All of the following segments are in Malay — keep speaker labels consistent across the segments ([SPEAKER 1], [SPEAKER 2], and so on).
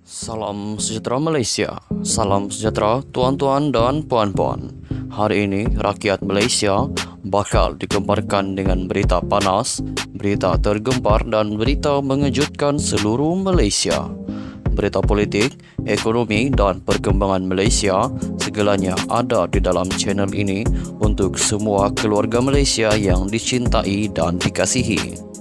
[SPEAKER 1] Salam sejahtera Malaysia. Salam sejahtera tuan-tuan dan puan-puan. Hari ini rakyat Malaysia bakal digemparkan dengan berita panas, berita tergempar dan berita mengejutkan seluruh Malaysia. Berita politik, ekonomi dan perkembangan Malaysia segalanya ada di dalam channel ini untuk semua keluarga Malaysia yang dicintai dan dikasihi.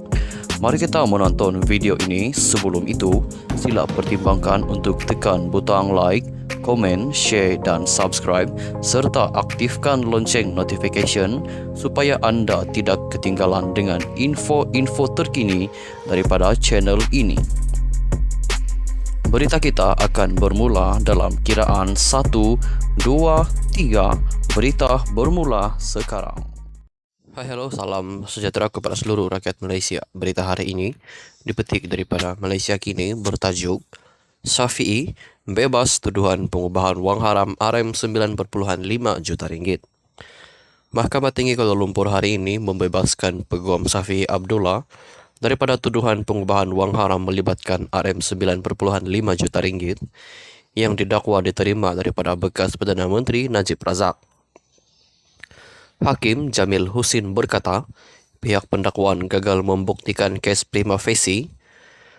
[SPEAKER 1] Mari kita menonton video ini. Sebelum itu, sila pertimbangkan untuk tekan butang like, komen, share dan subscribe serta aktifkan lonceng notification supaya anda tidak ketinggalan dengan info-info terkini daripada channel ini. Berita kita akan bermula dalam kiraan 1, 2, 3. Berita bermula sekarang. Hai, halo, salam sejahtera kepada seluruh rakyat Malaysia. Berita hari ini dipetik daripada Malaysia Kini bertajuk Syafiee bebas tuduhan pengubahan wang haram RM9.5 juta ringgit. Mahkamah Tinggi Kuala Lumpur hari ini membebaskan Peguam Syafiee Abdullah daripada tuduhan pengubahan wang haram melibatkan RM9.5 juta ringgit yang didakwa diterima daripada bekas Perdana Menteri Najib Razak. Hakim Jamil Husin berkata, pihak pendakwaan gagal membuktikan kes prima facie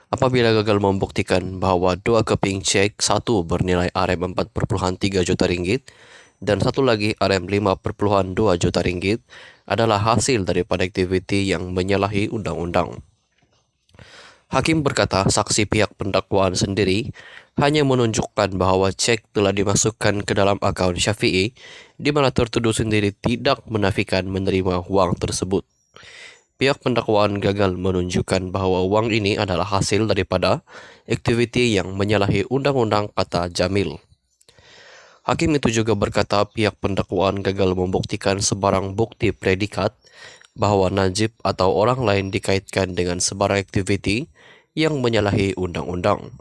[SPEAKER 1] apabila gagal membuktikan bahawa dua keping cek, satu bernilai RM4.3 juta ringgit dan satu lagi RM5.2 juta ringgit adalah hasil daripada aktiviti yang menyalahi undang-undang. Hakim berkata saksi pihak pendakwaan sendiri hanya menunjukkan bahawa cek telah dimasukkan ke dalam akaun Syafiee di mana tertuduh sendiri tidak menafikan menerima wang tersebut. Pihak pendakwaan gagal menunjukkan bahawa wang ini adalah hasil daripada aktiviti yang menyalahi undang-undang, kata Jamil. Hakim itu juga berkata pihak pendakwaan gagal membuktikan sebarang bukti predikat bahawa Najib atau orang lain dikaitkan dengan sebarang aktiviti yang menyalahi undang-undang.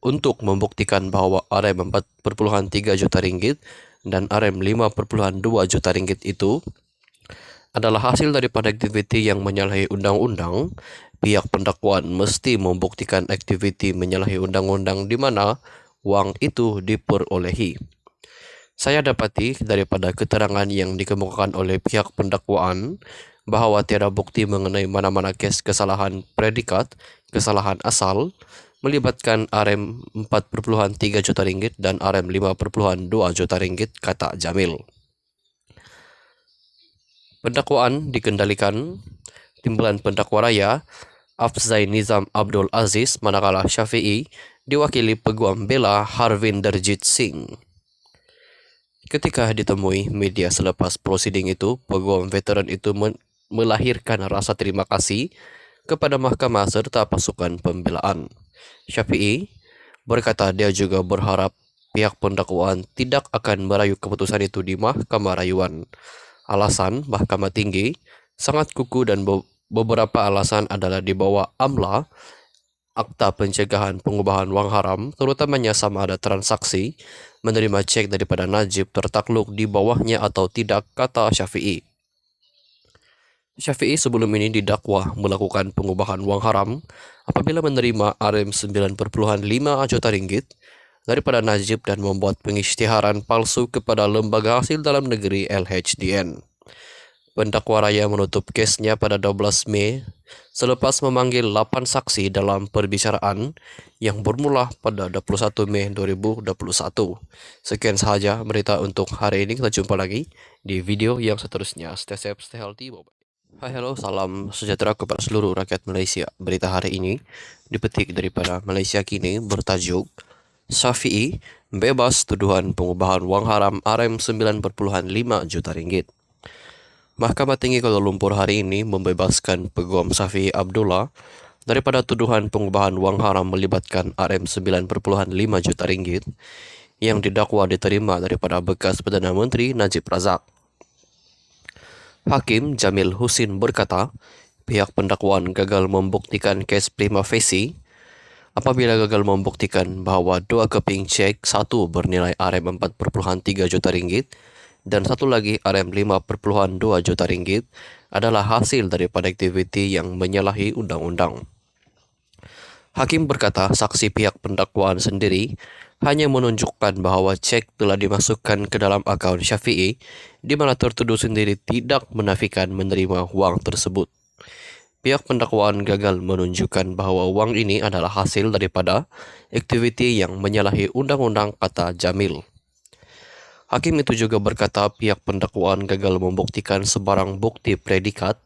[SPEAKER 1] Untuk membuktikan bahawa RM4.3 juta ringgit dan RM5.2 juta ringgit itu adalah hasil daripada aktiviti yang menyalahi undang-undang, pihak pendakwaan mesti membuktikan aktiviti menyalahi undang-undang di mana wang itu diperolehi. Saya dapati daripada keterangan yang dikemukakan oleh pihak pendakwaan bahawa tiada bukti mengenai mana-mana kes kesalahan predikat, kesalahan asal, melibatkan RM4.3 juta ringgit dan RM5.2 juta ringgit, kata Jamil. Pendakwaan dikendalikan timbalan pendakwa raya Afzai Nizam Abdul Aziz, manakala Syafiee diwakili Peguam Bela Harvinderjit Singh. Ketika ditemui media selepas prosiding itu, peguam veteran itu melahirkan rasa terima kasih kepada mahkamah serta pasukan pembelaan. Syafiee berkata dia juga berharap pihak pendakwaan tidak akan merayu keputusan itu di mahkamah rayuan. Alasan Mahkamah Tinggi sangat kukuh dan beberapa alasan adalah di bawah AMLA, Akta Pencegahan Pengubahan Wang Haram, terutamanya sama ada transaksi menerima cek daripada Najib tertakluk di bawahnya atau tidak, kata Syafiee. Syafiee sebelum ini didakwa melakukan pengubahan wang haram apabila menerima RM9.5 juta ringgit daripada Najib dan membuat pengisytiharan palsu kepada Lembaga Hasil Dalam Negeri LHDN. Pendakwa raya menutup kesnya pada 12 Mei selepas memanggil 8 saksi dalam perbicaraan yang bermula pada 21 Mei 2021. Sekian sahaja berita untuk hari ini. Kita jumpa lagi di video yang seterusnya. Stay safe, stay healthy. Bye-bye. Hai, halo, salam sejahtera kepada seluruh rakyat Malaysia. Berita hari ini dipetik daripada Malaysia Kini bertajuk Syafiee bebas tuduhan pengubahan wang haram RM9.5 juta ringgit. Mahkamah Tinggi Kuala Lumpur hari ini membebaskan Peguam Syafiee Abdullah daripada tuduhan pengubahan wang haram melibatkan RM9.5 juta ringgit yang didakwa diterima daripada bekas Perdana Menteri Najib Razak. Hakim Jamil Husin berkata, pihak pendakwaan gagal membuktikan kes prima facie apabila gagal membuktikan bahawa dua keping cek, satu bernilai RM4.3 juta ringgit dan satu lagi RM5.2 juta ringgit adalah hasil daripada aktiviti yang menyalahi undang-undang. Hakim berkata saksi pihak pendakwaan sendiri hanya menunjukkan bahwa cek telah dimasukkan ke dalam akun Syafi'i, di mana tertuduh sendiri tidak menafikan menerima uang tersebut. Pihak pendakwaan gagal menunjukkan bahwa uang ini adalah hasil daripada aktiviti yang menyalahi undang-undang, kata Jamil. Hakim itu juga berkata pihak pendakwaan gagal membuktikan sebarang bukti predikat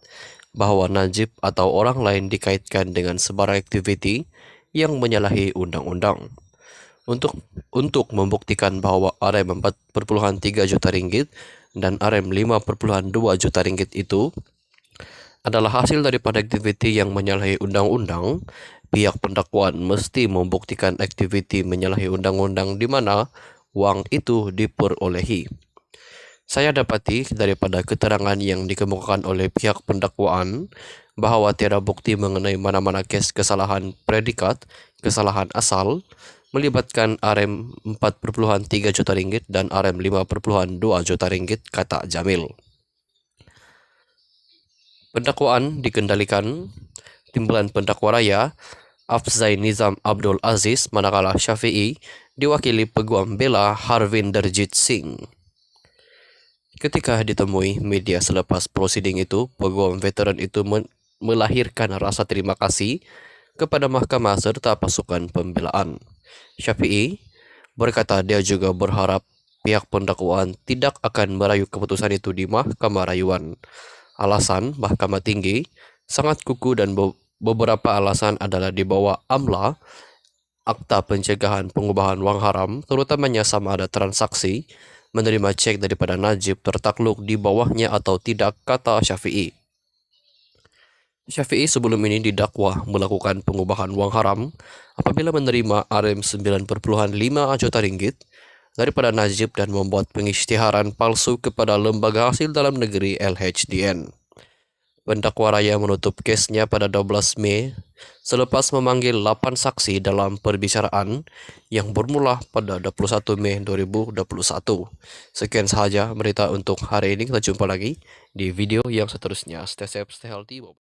[SPEAKER 1] bahwa Najib atau orang lain dikaitkan dengan sebarang aktiviti yang menyalahi undang-undang. Untuk membuktikan bahwa RM 4,3 juta ringgit dan RM 5,2 juta ringgit itu adalah hasil daripada aktiviti yang menyalahi undang-undang, pihak pendakwaan mesti membuktikan aktiviti menyalahi undang-undang di mana uang itu diperolehi. Saya dapati daripada keterangan yang dikemukakan oleh pihak pendakwaan bahwa tiada bukti mengenai mana-mana kes kesalahan predikat, kesalahan asal, melibatkan RM 4,3 juta ringgit dan RM 5,2 juta ringgit, kata Jamil. Pendakwaan dikendalikan timbalan pendakwa raya Afzai Nizam Abdul Aziz, manakala Syafi'i diwakili peguam bela Harvinderjit Singh. Ketika ditemui media selepas prosiding itu, peguam veteran itu melahirkan rasa terima kasih kepada mahkamah serta pasukan pembelaan. Syafi'i berkata dia juga berharap pihak pendakwaan tidak akan merayu keputusan itu di mahkamah rayuan. Alasan mahkamah tinggi sangat kukuh dan beberapa alasan adalah di bawah AMLA, Akta Pencegahan Pengubahan Wang Haram, terutamanya sama ada transaksi menerima cek daripada Najib tertakluk di bawahnya atau tidak, kata Syafi'i. Syafi'i sebelum ini didakwa melakukan pengubahan wang haram apabila menerima RM 9,5 juta ringgit daripada Najib dan membuat pengisytiharan palsu kepada Lembaga Hasil Dalam Negeri LHDN. Pendakwa raya menutup kesnya pada 12 Mei selepas memanggil 8 saksi dalam perbicaraan yang bermula pada 21 Mei 2021. Sekian sahaja berita untuk hari ini. Kita jumpa lagi di video yang seterusnya. Stay safe, stay healthy.